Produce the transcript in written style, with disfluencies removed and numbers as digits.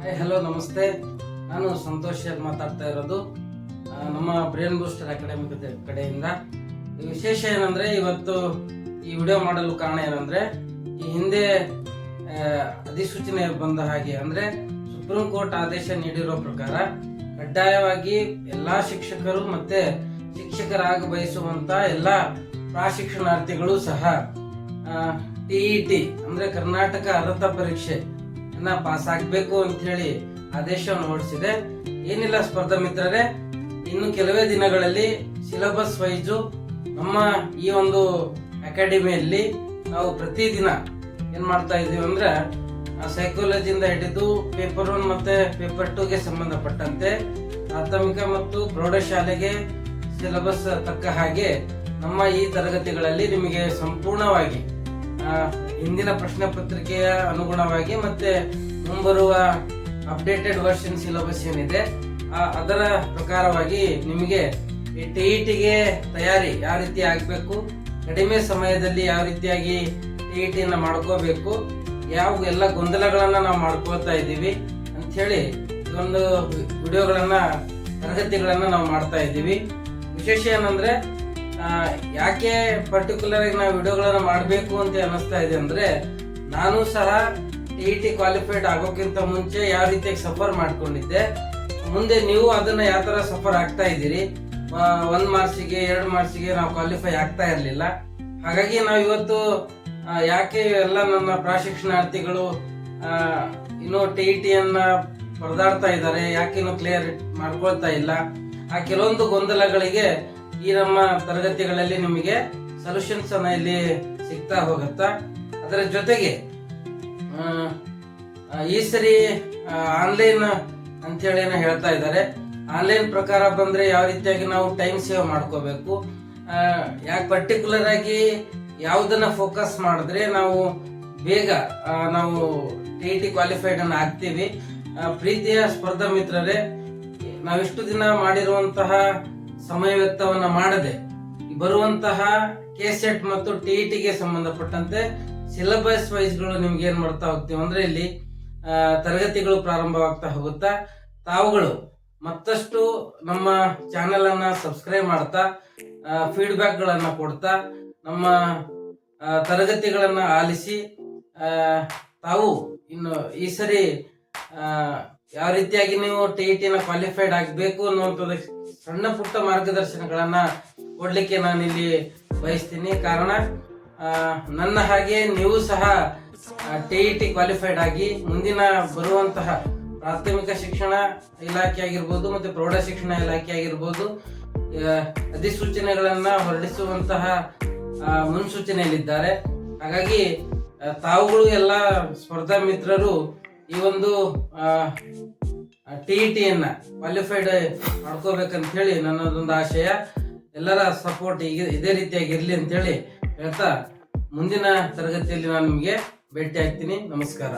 Hi hello ನಮಸ್ತೆ. ನಾನು ಸಂತೋಷ್ ಮಾತಾಡ್ತಾ ಇರೋದು ನಮ್ಮ ಬ್ರೇನ್ ಬೂಸ್ಟರ್ ಅಕಾಡೆಮಿ ಕಡೆಯಿಂದ. ವಿಶೇಷ ಏನಂದ್ರೆ ಇವತ್ತು ಈ ವಿಡಿಯೋ ಮಾಡಲು ಕಾರಣ ಏನಂದ್ರೆ ಈ ಹಿಂದೆ ಅಧಿಸೂಚನೆ ಬಂದ ಹಾಗೆ ಅಂದ್ರೆ ಸುಪ್ರೀಂ ಕೋರ್ಟ್ ಆದೇಶ ನೀಡಿರೋ ಪ್ರಕಾರ ಕಡ್ಡಾಯವಾಗಿ ಎಲ್ಲಾ ಶಿಕ್ಷಕರು ಮತ್ತೆ ಶಿಕ್ಷಕರಾಗ ಬಯಸುವಂತ ಎಲ್ಲಾ ಪ್ರಾಶಿಕ್ಷಣಾರ್ಥಿಗಳು ಸಹ ಟಿಇಟಿ ಅಂದ್ರೆ ಕರ್ನಾಟಕ ಅರ್ಹತಾ ಪರೀಕ್ಷೆ ಪಾಸ್ ಆಗ್ಬೇಕು ಅಂತ ಹೇಳಿ ಆದೇಶವನ್ನು ಹೊರಡಿಸಿದೆ. ಏನಿಲ್ಲ ಸ್ಪರ್ಧಾ ಮಿತ್ರರೇ, ಇನ್ನು ಕೆಲವೇ ದಿನಗಳಲ್ಲಿ ಸಿಲೆಬಸ್ ವೈಸು ನಮ್ಮ ಈ ಒಂದು ಅಕಾಡೆಮಿಯಲ್ಲಿ ನಾವು ಪ್ರತಿದಿನ ಏನ್ ಮಾಡ್ತಾ ಇದೀವಿ ಅಂದ್ರೆ ಸೈಕಾಲಜಿಯಿಂದ ಹಿಡಿದು ಪೇಪರ್ 1 ಮತ್ತೆ ಪೇಪರ್ 2 ಗೆ ಸಂಬಂಧಪಟ್ಟಂತೆ ಪ್ರಾಥಮಿಕ ಮತ್ತು ಪ್ರೌಢಶಾಲೆಗೆ ಸಿಲೆಬಸ್ ತಕ್ಕ ಹಾಗೆ ನಮ್ಮ ಈ ತರಗತಿಗಳಲ್ಲಿ ನಿಮಗೆ ಸಂಪೂರ್ಣವಾಗಿ ಹಿಂದಿನ ಪ್ರಶ್ನೆ ಪತ್ರಿಕೆಯ ಅನುಗುಣವಾಗಿ ಮತ್ತೆ ಮುಂಬರುವ ಅಪ್ಡೇಟೆಡ್ ವರ್ಷನ್ ಸಿಲೆಬಸ್ ಏನಿದೆ ಅದರ ಪ್ರಕಾರವಾಗಿ ನಿಮಗೆ ಈ ಟಿಇಟಿಗೆ ತಯಾರಿ ಯಾವ ರೀತಿ ಆಗ್ಬೇಕು, ಕಡಿಮೆ ಸಮಯದಲ್ಲಿ ಯಾವ ರೀತಿಯಾಗಿ ಟಿಇಟಿನ ಮಾಡ್ಕೋಬೇಕು, ಯಾವ ಎಲ್ಲ ಗೊಂದಲಗಳನ್ನ ನಾವು ಮಾಡ್ಕೊಳ್ತಾ ಇದ್ದೀವಿ ಅಂತ ಹೇಳಿ ಒಂದು ವಿಡಿಯೋಗಳನ್ನ ತರಗತಿಗಳನ್ನ ನಾವು ಮಾಡ್ತಾ ಇದ್ದೀವಿ. ವಿಶೇಷ ಏನಂದ್ರೆ ಯಾಕೆ ಪರ್ಟಿಕ್ಯುಲರ್ ಆಗಿ ನಾವು ವಿಡಿಯೋಗಳನ್ನ ಮಾಡಬೇಕು ಅಂತ ಅನಿಸ್ತಾ ಇದೆ ಅಂದ್ರೆ ನಾನು ಸಹ ಟಿಇಟಿ ಕ್ವಾಲಿಫೈಡ್ ಆಗೋಕ್ಕಿಂತ ಮುಂಚೆ ಯಾವ ರೀತಿಯಾಗಿ ಸಫರ್ ಮಾಡ್ಕೊಂಡಿದ್ದೆ, ಮುಂದೆ ನೀವು ಅದನ್ನ ಯಾವ ತರ ಸಫರ್ ಆಗ್ತಾ ಇದ್ದೀರಿ. 1 ಮಾರ್ಕ್ಸಿಗೆ 2 ಮಾರ್ಕ್ಸಿಗೆ ನಾವು ಕ್ವಾಲಿಫೈ ಆಗ್ತಾ ಇರ್ಲಿಲ್ಲ. ಹಾಗಾಗಿ ನಾವು ಇವತ್ತು ಯಾಕೆ ಎಲ್ಲ ನನ್ನ ಪ್ರಾಶಿಕ್ಷಣಾರ್ಥಿಗಳು ಇನ್ನೂ ಟಿಇಟಿಯನ್ನ ಪರದಾಡ್ತಾ ಇದ್ದಾರೆ, ಯಾಕೆ ಇನ್ನೂ ಕ್ಲಿಯರ್ ಮಾಡ್ಕೊಳ್ತಾ ಇಲ್ಲ, ಆ ಕೆಲವೊಂದು ಗೊಂದಲಗಳಿಗೆ ಈ ನಮ್ಮ ತರಗತಿಗಳಲ್ಲಿ ನಿಮಗೆ ಸೊಲ್ಯೂಷನ್ಸ್ ಅನ್ನ ಇಲ್ಲಿ ಸಿಗ್ತಾ ಹೋಗುತ್ತಾ. ಅದರ ಜೊತೆಗೆ ಈ ಸರಿ ಆನ್ಲೈನ್ ಅಂತೇಳಿ ಹೇಳ್ತಾ ಇದ್ದಾರೆ. ಆನ್ಲೈನ್ ಪ್ರಕಾರ ಬಂದ್ರೆ ಯಾವ ರೀತಿಯಾಗಿ ನಾವು ಟೈಮ್ ಸೇವ್ ಮಾಡ್ಕೋಬೇಕು, ಯಾಕೆ ಪರ್ಟಿಕ್ಯುಲರ್ ಆಗಿ ಯಾವುದನ್ನ ಫೋಕಸ್ ಮಾಡಿದ್ರೆ ನಾವು ಬೇಗ ನಾವು ಟಿಇಟಿ ಕ್ವಾಲಿಫೈಡ್ ಅನ್ನ ಆಗ್ತೀವಿ. ಪ್ರೀತಿಯ ಸ್ಪರ್ಧಾ ಮಿತ್ರರೇ, ನಾವಿಷ್ಟು ದಿನ ಮಾಡಿರುವಂತಹ ಸಮಯ ವ್ಯರ್ಥವನ್ನ ಮಾಡದೆ ಬರುವಂತಹ ಕೆಸೆಟ್ ಮತ್ತು ಟಿಇಟಿಗೆ ಸಂಬಂಧಪಟ್ಟಂತೆ ಸಿಲೆಬಸ್ ವೈಸ್ಗಳು ನಿಮ್ಗೆ ಏನ್ ಮಾಡ್ತಾ ಹೋಗ್ತೀವಿ ಅಂದ್ರೆ ಇಲ್ಲಿ ತರಗತಿಗಳು ಪ್ರಾರಂಭವಾಗ್ತಾ ಹೋಗುತ್ತಾ. ತಾವುಗಳು ಮತ್ತಷ್ಟು ನಮ್ಮ ಚಾನೆಲ್ ಅನ್ನ ಸಬ್ಸ್ಕ್ರೈಬ್ ಮಾಡ್ತಾ ಫೀಡ್ಬ್ಯಾಕ್ ಗಳನ್ನ ಕೊಡ್ತಾ ನಮ್ಮ ತರಗತಿಗಳನ್ನ ಆಲಿಸಿ ತಾವು ಇನ್ನು ಈ ಸರಿ ಯಾವ ರೀತಿಯಾಗಿ ನೀವು ಟಿಇಟಿನ ಕ್ವಾಲಿಫೈಡ್ ಆಗಬೇಕು ಅನ್ನುವಂಥದ್ದು ಸಣ್ಣ ಪುಟ್ಟ ಮಾರ್ಗದರ್ಶನಗಳನ್ನ ಕೊಡ್ಲಿಕ್ಕೆ ನಾನು ಇಲ್ಲಿ ಬಯಸ್ತೀನಿ. ಕಾರಣ ನನ್ನ ಹಾಗೆ ನೀವು ಸಹ ಟಿಇಟಿ ಕ್ವಾಲಿಫೈಡ್ ಆಗಿ ಮುಂದಿನ ಬರುವಂತಹ ಪ್ರಾಥಮಿಕ ಶಿಕ್ಷಣ ಇಲಾಖೆ ಆಗಿರ್ಬೋದು ಮತ್ತೆ ಪ್ರೌಢ ಶಿಕ್ಷಣ ಇಲಾಖೆ ಆಗಿರ್ಬೋದು ಅಧಿಸೂಚನೆಗಳನ್ನ ಹೊರಡಿಸುವಂತಹ ಮುನ್ಸೂಚನೆಯಲ್ಲಿದ್ದಾರೆ. ಹಾಗಾಗಿ ತಾವುಗಳು ಎಲ್ಲ ಸ್ಪರ್ಧಾ ಮಿತ್ರರು ಈ ಒಂದು ಟಿಇಟಿಯನ್ನ ಕ್ವಾಲಿಫೈಡ್ ಮಾಡ್ಕೋಬೇಕಂತ ಹೇಳಿ ನನ್ನದೊಂದು ಆಶಯ. ಎಲ್ಲರ ಸಪೋರ್ಟ್ ಇದೇ ರೀತಿಯಾಗಿ ಇರ್ಲಿ ಅಂತ ಹೇಳಿ ಹೇಳ್ತಾ ಮುಂದಿನ ತರಗತಿಯಲ್ಲಿ ನಾನು ನಿಮಗೆ ಭೇಟಿ ಆಗ್ತೀನಿ. ನಮಸ್ಕಾರ.